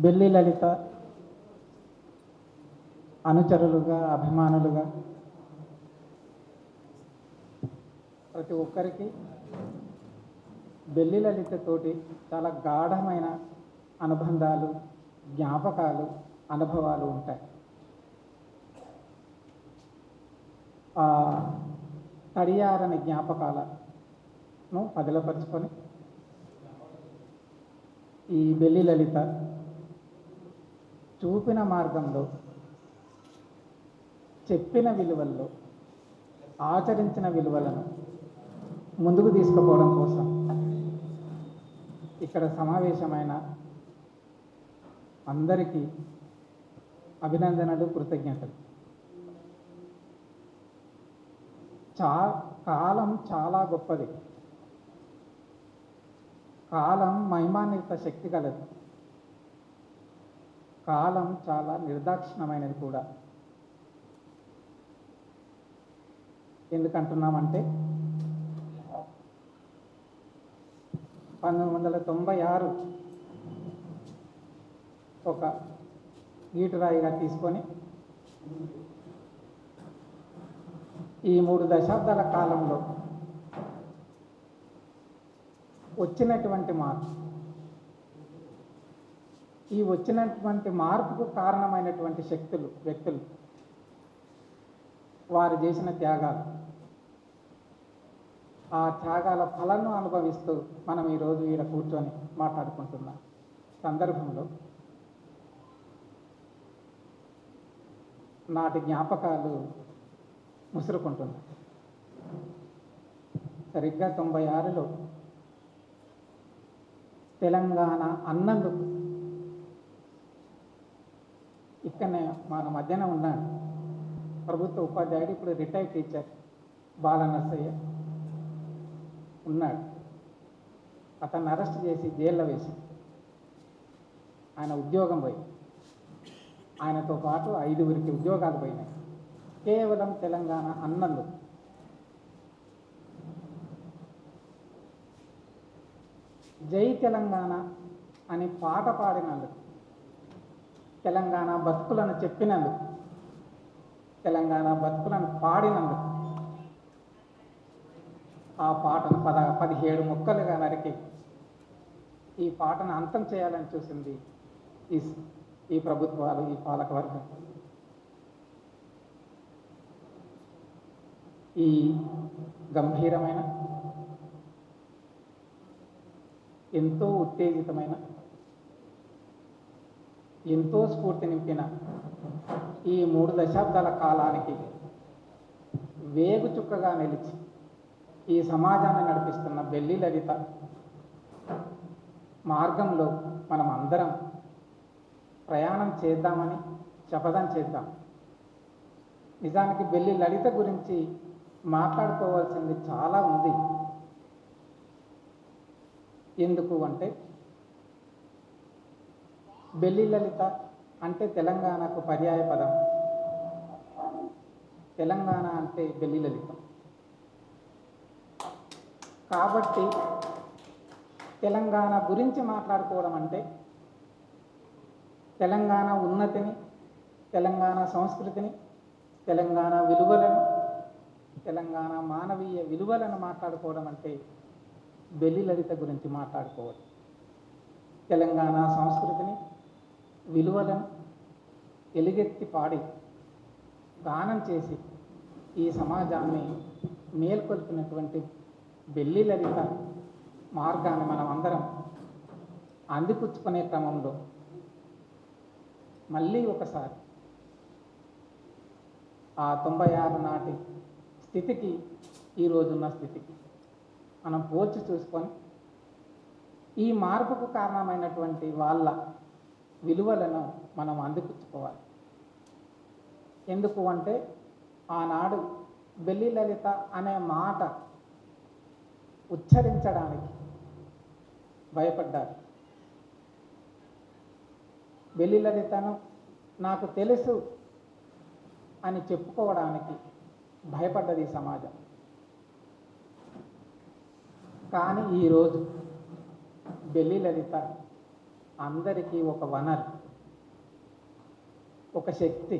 Belly లలిత అనుచరులుగా, అభిమానులుగా ప్రతి ఒక్కరికి బెల్లి లలితతోటి చాలా గాఢమైన అనుబంధాలు, జ్ఞాపకాలు, అనుభవాలు ఉంటాయి. ఆ తడియారని జ్ఞాపకాలను పదిలపరుచుకొని ఈ బెల్లి లలిత చూపిన మార్గంలో, చెప్పిన విలువల్లో, ఆచరించిన విలువలను ముందుకు తీసుకుపోవడం కోసం ఇక్కడ సమావేశమైన అందరికీ అభినందనలు, కృతజ్ఞతలు. కాలం చాలా గొప్పది. కాలం మహిమాన్విత శక్తి కలది. కాలం చాలా నిర్దాక్షిణమైనది కూడా. ఎందుకంటున్నామంటే 1996 ఒక గీటురాయిగా తీసుకొని ఈ 3 దశాబ్దాల కాలంలో వచ్చినటువంటి మార్పు, ఈ వచ్చినటువంటి మార్పుకు కారణమైనటువంటి శక్తులు, వ్యక్తులు, వారు చేసిన త్యాగాలు, ఆ త్యాగాల ఫలాలను అనుభవిస్తూ మనం ఈరోజు ఈడ కూర్చొని మాట్లాడుకుంటున్న సందర్భంలో నాటి జ్ఞాపకాలు ముసురుకుంటున్నాయి. సరిగ్గా 96లో తెలంగాణ అన్నందుకు ఇక్కడనే మన మధ్యన ఉన్నాడు ప్రభుత్వ ఉపాధ్యాయుడు, ఇప్పుడు రిటైర్డ్ టీచర్ బాల నర్సయ్య ఉన్నాడు. అతన్ని అరెస్ట్ చేసి జైల్లో వేసి ఆయన ఉద్యోగం పోయి, ఆయనతో పాటు 5గురికి ఉద్యోగాలు పోయినాయి కేవలం తెలంగాణ అన్నందుకు. జై తెలంగాణ అని పాట పాడినందుకు, తెలంగాణ బతుకులను చెప్పినందుకు, తెలంగాణ బతుకులను పాడినందుకు ఆ పాటను 17 ముక్కలుగా నరికి ఈ పాటను అంతం చేయాలని చూసింది ఈ ప్రభుత్వాలు, ఈ పాలకవర్గం. ఈ గంభీరమైన, ఎంతో ఉత్తేజితమైన, ఎంతో స్ఫూర్తి నింపిన ఈ 3 దశాబ్దాల కాలానికి వేగు చుక్కగా నిలిచి ఈ సమాజాన్ని నడిపిస్తున్న బెల్లి లలిత మార్గంలో మనం అందరం ప్రయాణం చేద్దామని శపథం చేద్దాం. నిజానికి బెల్లి లలిత గురించి మాట్లాడుకోవాల్సింది చాలా ఉంది. ఎందుకు అంటే, బెల్లి లలిత అంటే తెలంగాణకు పర్యాయ పదం. తెలంగాణ అంటే బెల్లి లలిత. కాబట్టి తెలంగాణ గురించి మాట్లాడుకోవడం అంటే తెలంగాణ ఉన్నతిని, తెలంగాణ సంస్కృతిని, తెలంగాణ విలువలను, తెలంగాణ మానవీయ విలువలను మాట్లాడుకోవడం అంటే బెల్లి లలిత గురించి మాట్లాడుకోవడం. తెలంగాణ సంస్కృతిని, విలువలను ఎలుగెత్తి పాడి గానం చేసి ఈ సమాజాన్ని మేల్కొల్పినటువంటి బెల్లి లలిత మార్గాన్ని మనం అందరం అందిపుచ్చుకునే క్రమంలో మళ్ళీ ఒకసారి ఆ 96 నాటి స్థితికి, ఈరోజున్న స్థితికి మనం పోల్చి చూసుకొని ఈ మార్పుకు కారణమైనటువంటి వాళ్ళ విలువలను మనం అందిపుచ్చుకోవాలి. ఎందుకు అంటే, ఆనాడు బెల్లి లలిత అనే మాట ఉచ్చరించడానికి భయపడ్డారు. బెల్లి లలితను నాకు తెలుసు అని చెప్పుకోవడానికి భయపడ్డది ఈ సమాజం. కానీ ఈరోజు బెల్లి లలిత అందరికీ ఒక వనరు. ఒక శక్తి,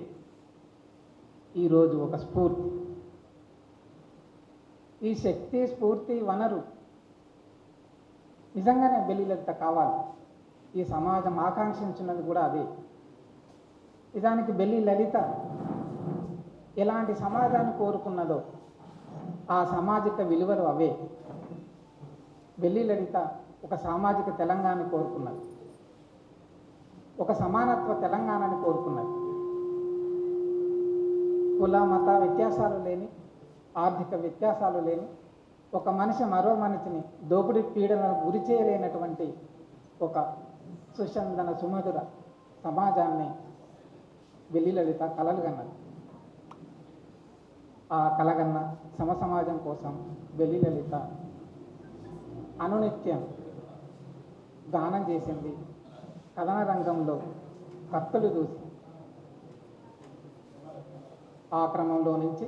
ఈరోజు ఒక స్ఫూర్తి. ఈ శక్తి, స్ఫూర్తి, వనరు నిజంగానే బెల్లి లలిత కావాలి. ఈ సమాజం ఆకాంక్షించినది కూడా అదే. నిజానికి బెల్లి లలిత ఎలాంటి సమాజాన్ని కోరుకున్నదో ఆ సామాజిక విలువలు అవే. బెల్లి లలిత ఒక సామాజిక తెలంగాణని కోరుకున్నది, ఒక సమానత్వ తెలంగాణని కోరుకున్నది. కుల మత వ్యత్యాసాలు లేని, ఆర్థిక వ్యత్యాసాలు లేని, ఒక మనిషి మరో మనిషిని దోపిడీ పీడనకు గురి చేయలేనటువంటి ఒక సుచందన సుమధుర సమాజాన్ని బెల్లి లలిత కలలుగన్నది. ఆ కలగన్న సమసమాజం కోసం బెల్లి లలిత అనునిత్యం గానం చేసింది. కథన రంగంలో కత్తులు దూసి ఆ క్రమంలో నుంచి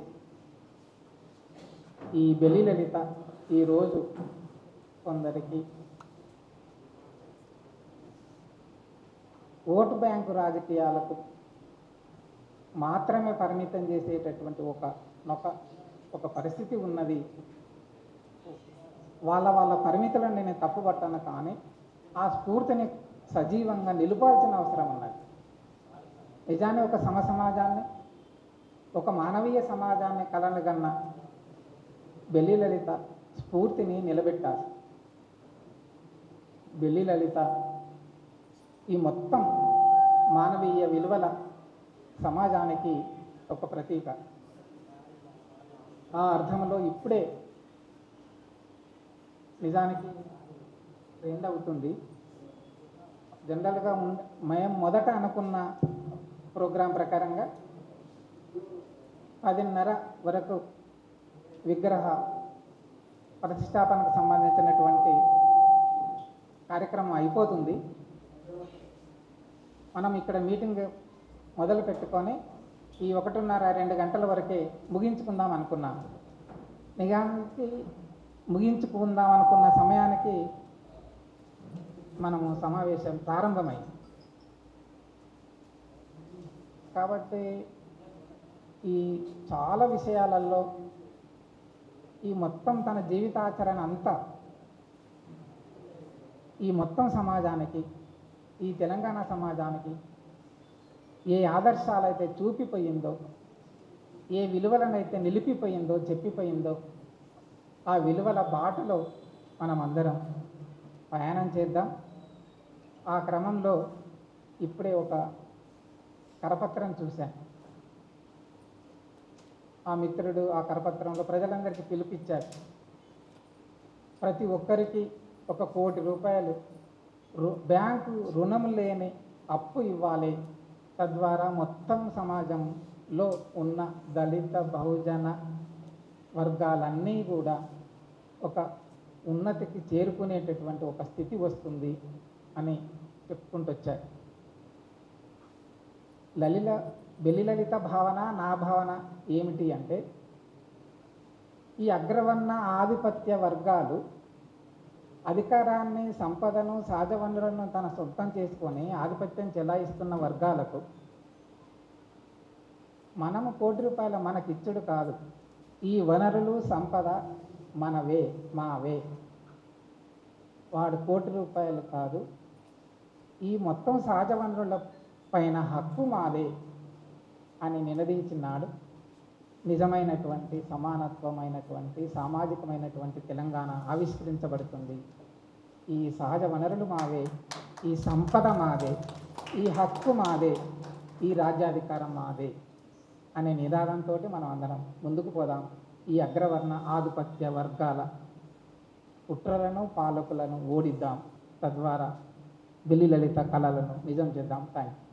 ఈ బెల్లి లలిత ఈరోజు కొందరికి ఓటు బ్యాంకు రాజకీయాలకు మాత్రమే పరిమితం చేసేటటువంటి ఒక పరిస్థితి ఉన్నది. వాళ్ళ పరిమితులను నేను తప్పుపట్టాను, కానీ ఆ స్ఫూర్తిని సజీవంగా నిలుపాల్సిన అవసరం ఉన్నది. నిజాన్ని ఒక సమసమాజాన్ని, ఒక మానవీయ సమాజాన్ని కలలుగన్న బెల్లి లలిత స్ఫూర్తిని నిలబెట్టాలి. బెల్లి లలిత ఈ మొత్తం మానవీయ విలువల సమాజానికి ఒక ప్రతీక. ఆ అర్థంలో ఇప్పుడే నిజానికి ట్రెండ్ అవుతుంది. జనరల్గా మేము మొదట అనుకున్న ప్రోగ్రాం ప్రకారంగా 10:30 వరకు విగ్రహ ప్రతిష్టాపనకు సంబంధించినటువంటి కార్యక్రమం అయిపోతుంది. మనం ఇక్కడ మీటింగ్ మొదలు పెట్టుకొని ఈ 1:30-2 గంటల వరకే ముగించుకుందాం అనుకున్నాం. నిజానికి ముగించుకుందాం అనుకున్న సమయానికి మనము సమావేశం ప్రారంభమైంది. కాబట్టి ఈ చాలా విషయాలలో ఈ మొత్తం తన జీవితాచరణ అంతా ఈ మొత్తం సమాజానికి, ఈ తెలంగాణ సమాజానికి ఏ ఆదర్శాలైతే చూపిపోయిందో, ఏ విలువలనైతే నిలిపిపోయిందో, చెప్పిపోయిందో, ఆ విలువల బాటలో మనం అందరం ప్రయాణం చేద్దాం. ఆ క్రమంలో ఇప్పుడే ఒక కరపత్రం చూశాను. ఆ మిత్రుడు ఆ కరపత్రంలో ప్రజలందరికీ పిలుపిచ్చారు. ప్రతి ఒక్కరికి 1 కోటి రూపాయలు బ్యాంకు రుణం లేని అప్పు ఇవ్వాలి. తద్వారా మొత్తం సమాజంలో ఉన్న దళిత బహుజన వర్గాలన్నీ కూడా ఒక ఉన్నతికి చేరుకునేటటువంటి ఒక స్థితి వస్తుంది అని చెప్పుకుంటూ వచ్చారు. బెల్లి లలిత భావన, నా భావన ఏమిటి అంటే, ఈ అగ్రవర్ణ ఆధిపత్య వర్గాలు అధికారాన్ని, సంపదను, సహజ వనరులను తన సొంతం చేసుకొని ఆధిపత్యం చెలాయిస్తున్న వర్గాలకు మనము 1 కోటి రూపాయల మనకిచ్చుడు కాదు, ఈ వనరులు సంపద మనవే, మావే. వాడు 1 కోటి రూపాయలు కాదు, ఈ మొత్తం సహజ వనరుల పైన హక్కు మాదే అని నినదించినాడు. నిజమైనటువంటి సమానత్వమైనటువంటి సామాజికమైనటువంటి తెలంగాణ ఆవిష్కరించబడుతుంది. ఈ సహజ వనరులు మావే, ఈ సంపద మాదే, ఈ హక్కు మాదే, ఈ రాజ్యాధికారం మాదే అనే నినాదంతో మనం అందరం ముందుకు పోదాం. ఈ అగ్రవర్ణ ఆధిపత్య వర్గాల కుట్రలను, పాలకులను ఓడిద్దాం. తద్వారా బెల్లి లలిత కళలను నిజం చేద్దాం. Thank you.